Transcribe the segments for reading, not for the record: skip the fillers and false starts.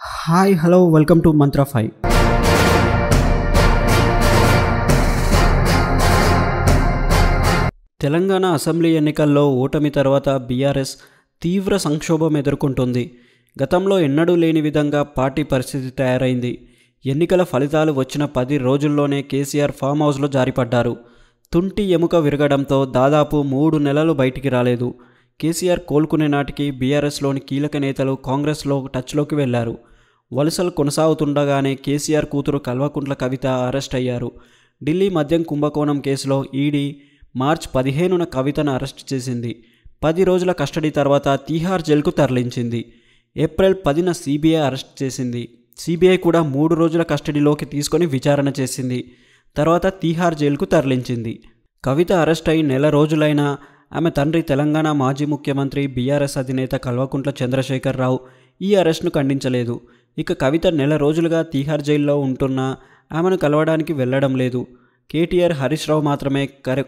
Hi, hello, welcome to Mantra 5. Telangana assembly ఎన్నికల్లో ఓటమి తర్వాత బీఆర్ఎస్ తీవ్ర సంక్షోభం ఎదుర్కొంటుంది. గతంలో ఎన్నడూ లేని విధంగా పార్టీ పరిస్థితి తయారైంది. ఎన్నికల ఫలితాలు వచ్చిన 10 రోజుల్లోనే కేసీఆర్ ఫామ్ హౌస్లో జారిపడ్డారు. తుంటి ఎముక విరగడంతో దాదాపు 3 నెలలు బయటికి రాలేదు. కేసీఆర్ కోలుకునే నాటికి బీఆర్ఎస్లోని కీలక నేతలు కాంగ్రెస్లో టచ్లోకి వెళ్లారు. వలసలు కొనసాగుతుండగానే కేసీఆర్ కూతురు కల్వకుంట్ల కవిత అరెస్ట్ అయ్యారు. ఢిల్లీ మద్యం కుంభకోణం కేసులో ఈడీ మార్చి 15న కవితను అరెస్ట్ చేసింది. 10 రోజుల కస్టడీ తర్వాత తీహార్ జైలుకు తరలించింది. ఏప్రిల్ 10న సిబిఐ అరెస్ట్ చేసింది. సిబిఐ కూడా 3 రోజుల కస్టడీలోకి తీసుకొని విచారణ చేసింది. తర్వాత తీహార్ జైలుకు తరలించింది. కవిత అరెస్ట్ అయి నెల రోజులైనా ఆమె తండ్రి తెలంగాణ మాజీ ముఖ్యమంత్రి బీఆర్ఎస్ అధినేత కల్వకుంట్ల చంద్రశేఖరరావు ఈ అరెస్ట్ను ఖండించలేదు. ఇక కవిత నెల రోజులుగా తీహార్ జైల్లో ఉంటున్నా ఆమెను కలవడానికి వెళ్లడం లేదు. కేటీఆర్, హరీష్ రావు మాత్రమే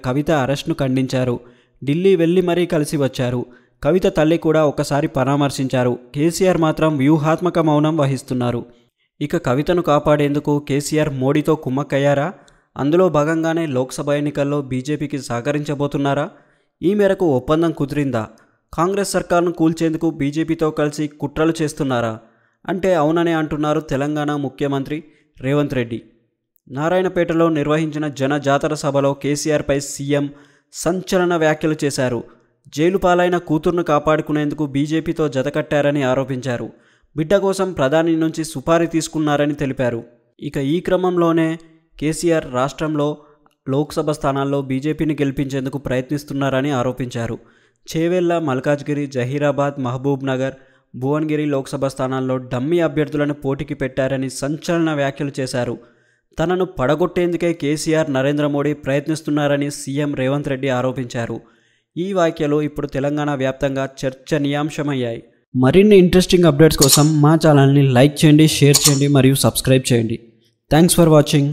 కవిత అరెస్ట్ను ఖండించారు. ఢిల్లీ వెళ్లి మరీ కలిసి వచ్చారు. కవిత తల్లి కూడా ఒకసారి పరామర్శించారు. కేసీఆర్ మాత్రం వ్యూహాత్మక మౌనం వహిస్తున్నారు. ఇక కవితను కాపాడేందుకు కేసీఆర్ మోడీతో కుమ్మక్కయ్యారా? అందులో భాగంగానే లోక్సభ ఎన్నికల్లో బీజేపీకి సహకరించబోతున్నారా? ఈ మేరకు ఒప్పందం కుదిరిందా? కాంగ్రెస్ సర్కార్ను కూల్చేందుకు బీజేపీతో కలిసి కుట్రలు చేస్తున్నారా అంటే అవుననే అంటున్నారు తెలంగాణ ముఖ్యమంత్రి రేవంత్ రెడ్డి. నారాయణపేటలో నిర్వహించిన జన జాతర సభలో కేసీఆర్పై సీఎం సంచలన వ్యాఖ్యలు చేశారు. జైలు పాలైన కూతుర్ను కాపాడుకునేందుకు బీజేపీతో జతకట్టారని ఆరోపించారు. బిడ్డ కోసం ప్రధాని నుంచి సుపారీ తీసుకున్నారని తెలిపారు. ఇక ఈ క్రమంలోనే కేసీఆర్ రాష్ట్రంలో లోక్సభ స్థానాల్లో బీజేపీని గెలిపించేందుకు ప్రయత్నిస్తున్నారని ఆరోపించారు. చేవెళ్ల, మల్కాజ్గిరి, జహీరాబాద్, మహబూబ్ నగర్, భువనగిరి లోక్సభ స్థానాల్లో డమ్మీ అభ్యర్థులను పోటీకి పెట్టారని సంచలన వ్యాఖ్యలు చేశారు. తనను పడగొట్టేందుకే కేసీఆర్, నరేంద్ర మోడీ ప్రయత్నిస్తున్నారని సీఎం రేవంత్ రెడ్డి ఆరోపించారు. ఈ వ్యాఖ్యలు ఇప్పుడు తెలంగాణ వ్యాప్తంగా చర్చనీయాంశమయ్యాయి. మరిన్ని ఇంట్రెస్టింగ్ అప్డేట్స్ కోసం మా ఛానల్ని లైక్ చేయండి, షేర్ చేయండి మరియు సబ్స్క్రైబ్ చేయండి. Thanks for watching.